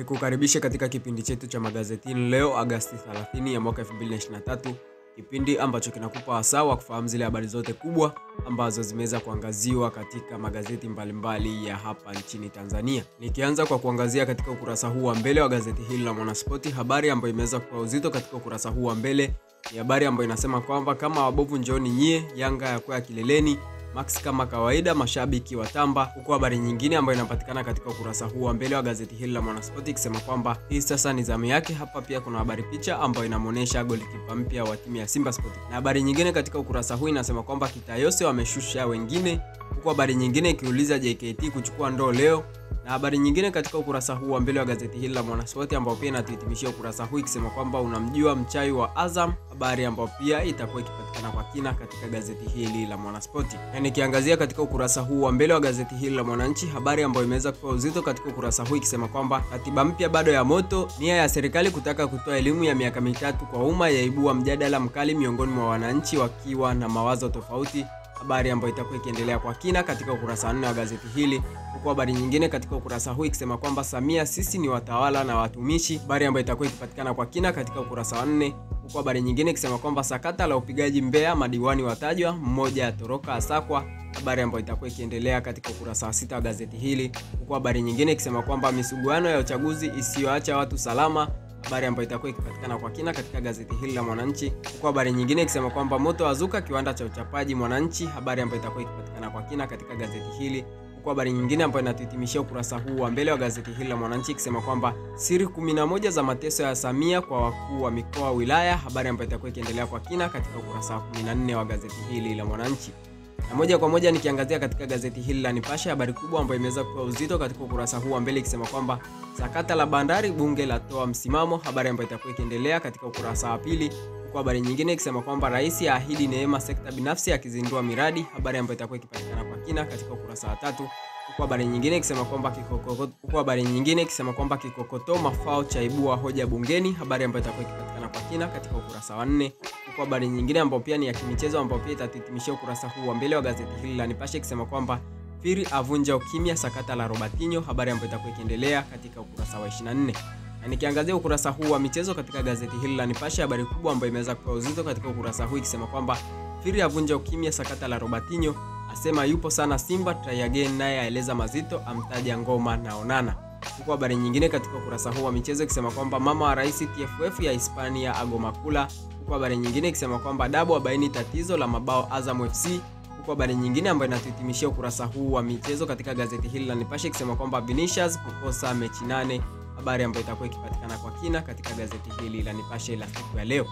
Nikukaribisha katika kipindi chetu cha magazetini leo Agosti 30 ya mwaka 2023, kipindi ambacho kinakupa wasaa wa kufahamu zile habari zote kubwa ambazo zimeweza kuangaziwa katika magazeti mbalimbali ya hapa nchini Tanzania. Nikianza kwa kuangazia katika ukurasa huu wa mbele wa gazeti hili la Mwanaspoti, habari ambayo imeweza kuwa uzito katika ukurasa huu wa mbele ni habari ambayo inasema kwamba kama wabovu njooni nyie, Yanga yakwea kileleni, Max kama kawaida, mashabiki watamba. Huko habari nyingine ambayo inapatikana katika ukurasa huu wa mbele wa gazeti hili la Mwanaspoti ikisema kwamba hii sasa ni zamu yake. Hapa pia kuna habari picha ambayo inamuonesha golikipa mpya wa timu ya Simba Sport. Na habari nyingine katika ukurasa huu inasema kwamba Kitayose wameshusha wengine. Huko habari nyingine ikiuliza JKT kuchukua ndoo leo. Na habari nyingine katika ukurasa huu wa mbele wa gazeti hili la Mwanaspoti ambao pia inatuhitimishia ukurasa huu ikisema kwamba unamjua mchai wa Azam, habari ambayo pia itakuwa ikipatikana kwa kina katika gazeti hili la Mwanaspoti. Na nikiangazia katika ukurasa huu wa mbele wa gazeti hili la Mwananchi, habari ambayo imeweza kuwa uzito katika ukurasa huu ikisema kwamba katiba mpya bado ya moto, nia ya serikali kutaka kutoa elimu ya miaka mitatu kwa umma yaibua mjadala mkali miongoni mwa wananchi wakiwa na mawazo tofauti, habari ambayo itakuwa ikiendelea kwa kina katika ukurasa wa 4 wa gazeti hili. Huko habari nyingine katika ukurasa huu ikisema kwamba Samia sisi ni watawala na watumishi, habari ambayo itakuwa ikipatikana kwa kina katika ukurasa wa 4. Huko habari nyingine ikisema kwamba sakata la upigaji Mbeya, madiwani watajwa, mmoja atoroka asakwa, habari ambayo itakuwa ikiendelea katika ukurasa wa 6 wa gazeti hili. Huko habari nyingine ikisema kwamba misuguano ya uchaguzi isiyoacha watu salama, habari ambayo itakuwa ikipatikana kwa kina katika gazeti hili la Mwananchi. Huko habari nyingine ikisema kwamba moto wazuka kiwanda cha uchapaji Mwananchi, habari ambayo itakuwa ikipatikana kwa kina katika gazeti hili. Huko habari nyingine ambayo inatuhitimishia ukurasa huu wa mbele wa gazeti hili la Mwananchi ikisema kwamba siri 11 za mateso ya Samia kwa wakuu wa mikoa wilaya, habari ambayo itakuwa ikiendelea kwa kina katika ukurasa wa 14 wa gazeti hili la Mwananchi. Na moja kwa moja nikiangazia katika gazeti hili la Nipashe, habari kubwa ambayo imeweza kuwa uzito katika ukurasa huu wa mbele ikisema kwamba sakata la bandari bunge latoa msimamo, habari ambayo itakuwa ikiendelea katika ukurasa wa 2. Huko habari nyingine ikisema kwamba rais aahidi neema sekta binafsi akizindua miradi, habari ambayo itakuwa ikipatikana kwa kina katika ukurasa wa 3. Huko habari nyingine ikisema kwamba kikokoto mafao chaibua hoja bungeni, habari ambayo itakuwa ikipatikana kwa kina katika ukurasa wa 4. Huko habari nyingine ambayo pia ni ya kimichezo ambayo pia itatuhitimishia ukurasa huu wa mbele wa gazeti hili la Nipashe ikisema kwamba Firi avunja ukimya sakata la Robertinho, habari ambayo itakuwa ikiendelea katika ukurasa wa 24. Na nikiangazia ukurasa huu wa michezo katika gazeti hili la Nipashe, habari kubwa ambayo imeweza kuwa uzito katika ukurasa huu ikisema kwamba Firi avunja ukimya sakata la Robertinho, asema yupo sana Simba, try again, naye aeleza mazito, amtaja Ngoma na Onana. Huko habari nyingine katika ukurasa huu wa michezo ikisema kwamba mama wa rais TFF ya Hispania agomakula. Huko habari nyingine ikisema kwamba Dabo abaini tatizo la mabao Azam FC. Huko habari nyingine ambayo inatuhitimishia ukurasa huu wa michezo katika gazeti hili la Nipashe ikisema kwamba Vinicius kukosa mechi 8, habari ambayo itakuwa ikipatikana kwa kina katika gazeti hili la Nipashe la siku ya leo.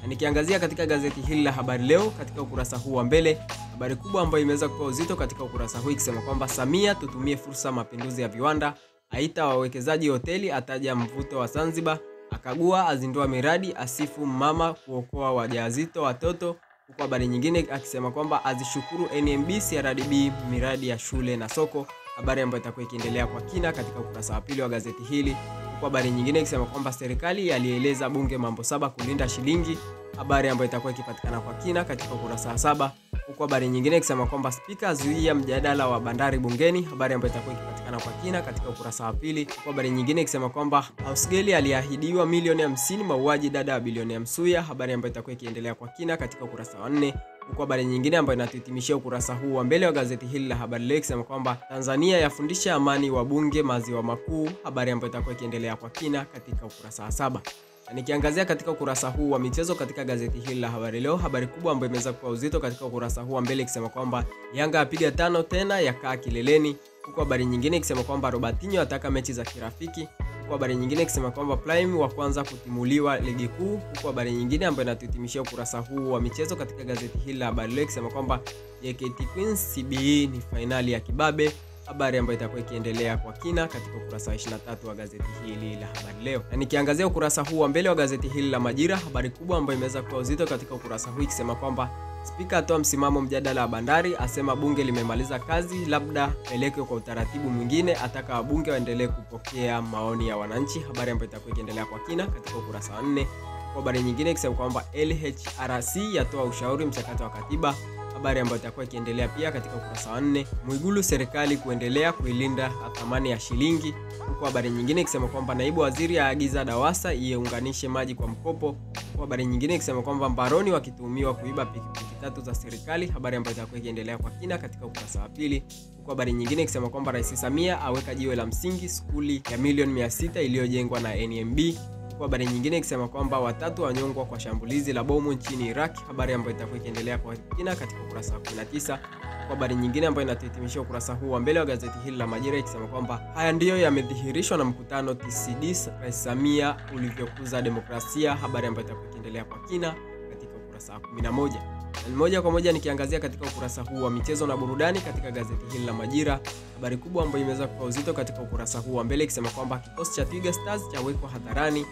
Na nikiangazia katika gazeti hili la Habari Leo katika ukurasa huu wa mbele, habari kubwa ambayo imeweza kuwa uzito katika ukurasa huu ikisema kwamba Samia tutumie fursa mapinduzi ya viwanda, aita wawekezaji hoteli, ataja mvuto wa Zanzibar, akagua azindua miradi, asifu mama kuokoa wajawazito watoto. Huko habari nyingine akisema kwamba azishukuru NMB CRDB miradi ya shule na soko, habari ambayo itakuwa ikiendelea kwa kina katika ukurasa wa 2 wa gazeti hili. Huko habari nyingine ikisema kwamba serikali alieleza bunge mambo 7 kulinda shilingi, habari ambayo itakuwa ikipatikana kwa kina katika ukurasa wa 7. Huko habari nyingine ikisema kwamba spika zuia mjadala wa bandari bungeni, habari ambayo itakuwa ikipatikana kwa kina katika ukurasa wa 2. Huko habari nyingine ikisema kwamba Ausgeli aliahidiwa milioni 50 mauaji dada wa bilionea Msuya, habari ambayo itakuwa ikiendelea kwa kina katika ukurasa wa 4. Huko habari nyingine ambayo inatuhitimishia ukurasa huu wa mbele wa gazeti hili la Habari Leo ikisema kwamba Tanzania yafundisha amani wa bunge maziwa makuu, habari ambayo itakuwa ikiendelea kwa kina katika ukurasa wa 7. Na nikiangazia katika ukurasa huu wa michezo katika gazeti hili la Habari Leo, habari kubwa ambayo imeweza kuwa uzito katika ukurasa huu wa mbele ikisema kwamba Yanga apiga 5 tena yakaa kileleni. Huko habari nyingine ikisema kwamba Robertinho ataka mechi za kirafiki. Huko habari nyingine ikisema kwamba Prime wa kwanza kutimuliwa ligi kuu. Huko habari nyingine ambayo inatuhitimishia ukurasa huu wa michezo katika gazeti hili la Habari Leo ikisema kwamba JKT Queens CBE ni finali ya kibabe, habari ambayo itakuwa ikiendelea kwa kina katika ukurasa wa 23 wa gazeti hili la Habari Leo. Na nikiangazia ukurasa huu wa mbele wa gazeti hili la Majira, habari kubwa ambayo imeweza kuwa uzito katika ukurasa huu ikisema kwamba spika atoa msimamo mjadala wa bandari, asema bunge limemaliza kazi, labda peleke kwa utaratibu mwingine, ataka wabunge waendelee kupokea maoni ya wananchi, habari ambayo itakuwa ikiendelea kwa kina katika ukurasa wa 4. Kwa habari nyingine ikisema kwamba LHRC yatoa ushauri mchakato wa katiba, habari ambayo itakuwa ikiendelea pia katika ukurasa wa 4. Mwigulu, serikali kuendelea kuilinda thamani ya shilingi, huko habari nyingine ikisema kwamba naibu waziri aagiza DAWASA iunganishe maji kwa mkopo, huko habari nyingine ikisema kwamba mbaroni wakituhumiwa kuiba pikipiki 3 za serikali, habari ambayo itakuwa ikiendelea kwa kina katika ukurasa wa 2. Huko habari nyingine ikisema kwamba Rais Samia aweka jiwe la msingi skuli ya milioni 600 iliyojengwa na NMB. Kwa habari nyingine ikisema kwamba watatu wanyongwa kwa shambulizi la bomu nchini Iraq, habari ambayo itakuwa ikiendelea kwa kina katika ukurasa wa 19. Kwa habari nyingine ambayo inatuhitimishia ukurasa huu wa mbele wa gazeti hili la Majira ikisema kwamba haya ndiyo yamedhihirishwa na mkutano TCD Rais Samia ulivyokuza demokrasia, habari ambayo itakuwa ikiendelea kwa kina katika ukurasa wa 11. Na moja kwa moja nikiangazia katika ukurasa huu wa michezo na burudani katika gazeti hili la Majira, habari kubwa ambayo imeweza kupa uzito katika ukurasa huu wa mbele ikisema kwamba kikosi cha Twiga Stars chawekwa hadharani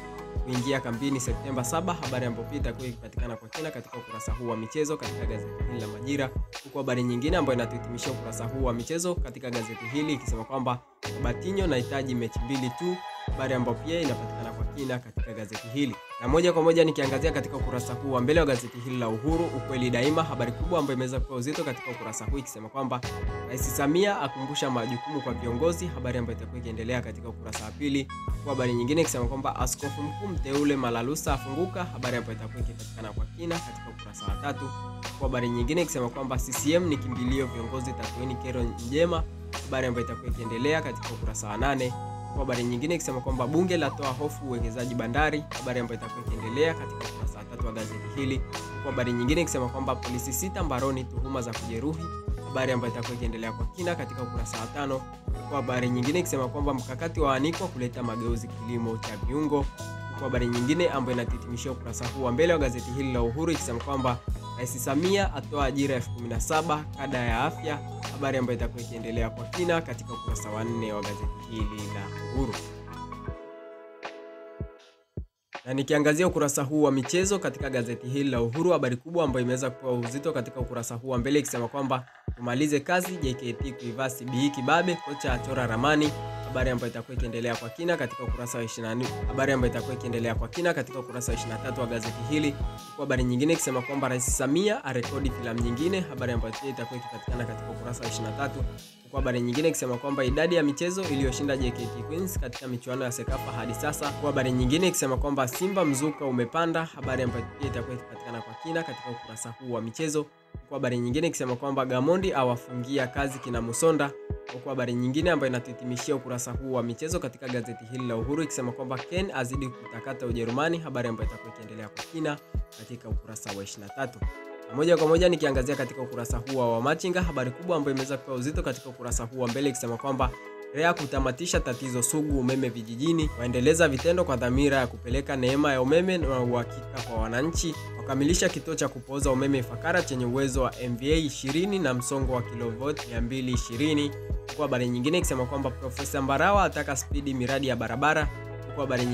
kuingia kampeni Septemba 7, habari ambayo pia itakuwa ikipatikana kwa kina katika ukurasa huu wa michezo katika gazeti hili la Majira. Huko habari nyingine ambayo inatuhitimishia ukurasa huu wa michezo katika gazeti hili ikisema kwamba Batinho nahitaji mechi 2 tu, habari ambayo pia inapatikana kwa kina katika gazeti hili. Na moja kwa moja nikiangazia katika ukurasa huu wa mbele wa gazeti hili la Uhuru, ukweli daima, habari kubwa ambayo imeweza kupa uzito katika ukurasa huu ikisema kwamba Rais Samia akumbusha majukumu kwa viongozi, habari ambayo itakuwa ikiendelea katika ukurasa wa 2. Kwa habari nyingine ikisema kwamba Askofu Mkuu mteule Malalusa afunguka, habari ambayo itakuwa ikipatikana kwa kina katika ukurasa wa 3. Kwa habari nyingine ikisema kwamba CCM ni kimbilio viongozi tatueni kero njema, habari ambayo itakuwa ikiendelea katika ukurasa wa 8. Kwa habari nyingine ikisema kwamba bunge latoa hofu uwekezaji bandari, habari ambayo itakuwa ikiendelea katika ukurasa wa 3 wa gazeti hili. Kwa habari nyingine ikisema kwamba polisi 6 mbaroni tuhuma za kujeruhi, habari ambayo itakuwa ikiendelea kwa kina katika ukurasa wa 5. Kwa habari nyingine ikisema kwamba mkakati wa Anikwa kuleta mageuzi kilimo cha viungo. Kwa habari nyingine ambayo inatitimishia ukurasa huu wa mbele wa gazeti hili la Uhuru ikisema kwamba Rais Samia atoa ajira 17,000 kada ya afya, habari ambayo itakuwa ikiendelea kwa kina katika ukurasa wa 4 wa gazeti hili la Uhuru. Na nikiangazia ukurasa huu wa michezo katika gazeti hili la Uhuru, habari kubwa ambayo imeweza kupewa uzito katika ukurasa huu wa mbele ikisema kwamba tumalize kazi, JKT kuivaa CBE kibabe, kocha achora ramani, habari ambayo itakuwa ikiendelea kwa kina katika ukurasa wa 24, habari ambayo itakuwa ikiendelea kwa kina katika ukurasa wa 23 wa gazeti hili. Kwa habari nyingine ikisema kwamba Rais Samia arekodi filamu nyingine, habari ambayo itakuwa ikipatikana katika ukurasa wa 23. Kwa habari nyingine ikisema kwamba idadi ya michezo iliyoshinda JKT Queens katika michuano ya Sekafa hadi sasa. Kwa habari nyingine ikisema kwamba Simba mzuka umepanda, habari ambayo itakuwa ikipatikana kwa kina katika ukurasa huu wa michezo. Kwa habari nyingine ikisema kwamba Gamondi awafungia kazi kina Musonda. Kwa habari nyingine ambayo inatuhitimishia ukurasa huu wa michezo katika gazeti hili la Uhuru ikisema kwamba Ken azidi kutakata Ujerumani, habari ambayo itakuwa ikiendelea kwa kina katika ukurasa wa 23. Na moja kwa moja nikiangazia katika ukurasa huu wa Machinga, habari kubwa ambayo imeweza kupewa uzito katika ukurasa huu wa mbele ikisema kwamba REA kutamatisha tatizo sugu umeme vijijini, waendeleza vitendo kwa dhamira ya kupeleka neema ya umeme na uhakika kwa wananchi, wakamilisha kituo cha kupoza umeme Ifakara chenye uwezo wa MVA 20 na msongo wa kilovoti 220. Kwa habari nyingine ikisema kwamba Profesa Mbarawa ataka spidi miradi ya barabara. Kwa habari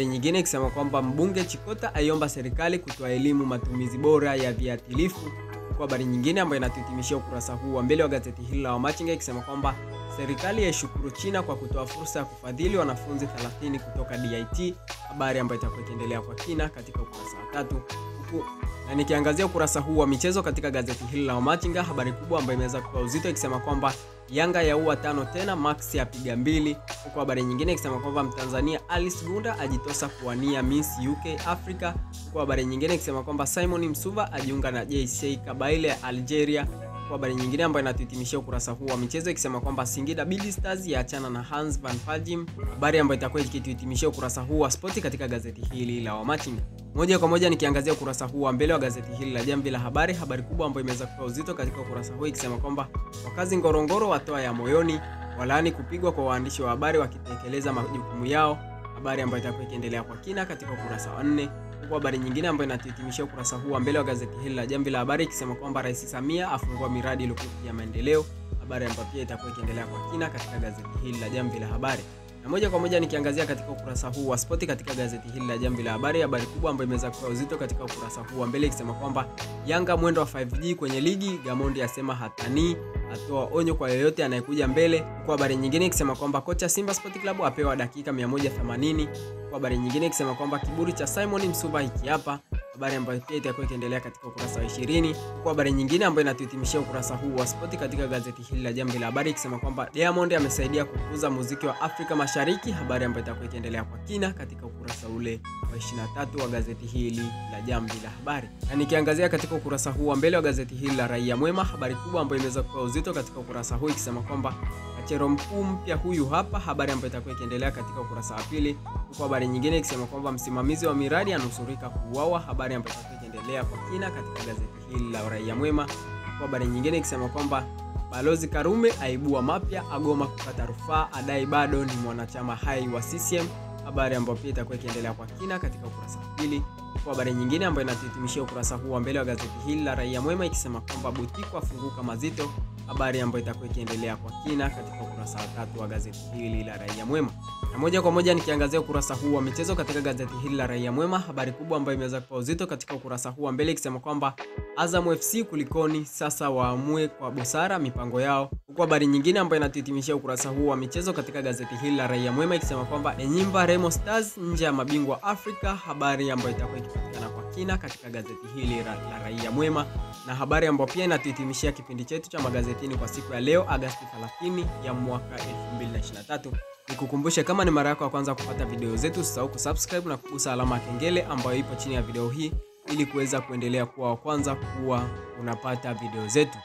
nyingine ikisema kwamba mbunge Chikota aiomba serikali kutoa elimu matumizi bora ya viuatilifu. Kwa habari nyingine ambayo inatuhitimishia ukurasa huu wa mbele wa gazeti hili la Machinga ikisema kwamba serikali yaishukuru China kwa kutoa fursa ya kufadhili wanafunzi 30 kutoka DIT, habari ambayo itakuwa ikiendelea kwa kina katika ukurasa wa 3. Na nikiangazia ukurasa huu wa michezo katika gazeti hili la Machinga, habari kubwa ambayo imeweza kupewa uzito ikisema kwamba Yanga yaua 5 tena, Max yapiga 2. Kwa habari nyingine ikisema kwamba Mtanzania Alice Gunda ajitosa kuwania Miss UK Africa. Kwa habari nyingine ikisema kwamba Simon Msuva ajiunga na JC Kabaile ya Algeria. Kwa habari nyingine ambayo inatuhitimishia ukurasa huu wa michezo ikisema kwamba Singida Big Stars yaachana na Hans van Pajim, habari ambayo itakuwa ikituhitimishia ukurasa huu wa spoti katika gazeti hili la Machinga. Moja kwa moja nikiangazia ukurasa huu wa mbele wa gazeti hili la Jamvi la Habari, habari kubwa ambayo imeweza kupewa uzito katika ukurasa huu ikisema kwamba wakazi Ngorongoro watoa ya moyoni, walaani kupigwa kwa waandishi wa habari wakitekeleza majukumu yao, habari ambayo itakuwa ikiendelea kwa kina katika ukurasa wa 4. Kwa habari nyingine ambayo inatuhitimishia ukurasa huu wa mbele wa gazeti hili la Jamvi la Habari ikisema kwamba Rais Samia afungua miradi lukuki ya maendeleo, habari ambayo pia itakuwa ikiendelea kwa kina katika gazeti hili la Jamvi la Habari. Na moja kwa moja nikiangazia katika ukurasa huu wa spoti katika gazeti hili la Jamvi la Habari, habari kubwa ambayo imeweza kupewa uzito katika ukurasa huu wa mbele ikisema kwamba Yanga mwendo wa 5G kwenye ligi, Gamondi asema hatani, atoa onyo kwa yoyote anayekuja mbele. Kwa habari nyingine ikisema kwamba kocha Simba Sport Club apewa dakika 180. Kwa habari nyingine ikisema kwamba kiburi cha Simon Msuva hiki hapa, habari ambayo pia itakuwa ikiendelea katika ukurasa wa 20. Kwa habari nyingine ambayo inatuhitimishia ukurasa huu wa spoti katika gazeti hili la Jamvi la Habari ikisema kwamba Diamond amesaidia kukuza muziki wa Afrika Mashariki, habari ambayo itakuwa ikiendelea kwa kina katika ukurasa ule wa 23 wa gazeti hili la Jamvi la Habari. Na nikiangazia katika ukurasa huu wa mbele wa gazeti hili la Raia Mwema, habari kubwa ambayo imeweza kupewa uzito katika ukurasa huu ikisema kwamba Kachero mkuu mpya huyu hapa, habari ambayo itakuwa ikiendelea katika ukurasa wa pili. Huko habari nyingine ikisema kwamba msimamizi wa miradi anusurika kuuawa, habari ambayo itakuwa ikiendelea kwa kina katika gazeti hili la Raia Mwema. Huko habari nyingine ikisema kwamba Balozi Karume aibua mapya, agoma kukata rufaa, adai bado ni mwanachama hai wa CCM, habari ambayo pia itakuwa ikiendelea kwa kina katika ukurasa wa pili. Kwa habari nyingine ambayo inatuhitimishia ukurasa huu wa mbele wa gazeti hili la Raia Mwema ikisema kwamba Butiko afunguka mazito, habari ambayo itakuwa ikiendelea kwa kina katika ukurasa wa 3 wa gazeti hili la Raia Mwema. Na moja kwa moja nikiangazia ukurasa huu wa michezo katika gazeti hili la Raia Mwema, habari kubwa ambayo imeweza kupewa uzito katika ukurasa huu wa mbele ikisema kwamba Azam FC kulikoni, sasa waamue kwa busara mipango yao. Huko habari nyingine ambayo inatuhitimishia ukurasa huu wa michezo katika gazeti hili la Raia Mwema ikisema kwamba Enyimba Remo Stars nje ya mabingwa Afrika, habari ambayo itakuwa ikipatikana kwa kina katika gazeti hili la Raia Mwema, na habari ambayo pia inatuhitimishia kipindi chetu cha magazetini kwa siku ya leo Agosti 30 ya mwaka 2023. Nikukumbushe, kama ni mara yako ya kwanza kupata video zetu, usisahau kusubscribe na kugusa alama ya kengele ambayo ipo chini ya video hii ili kuweza kuendelea kuwa wa kwanza kuwa unapata video zetu.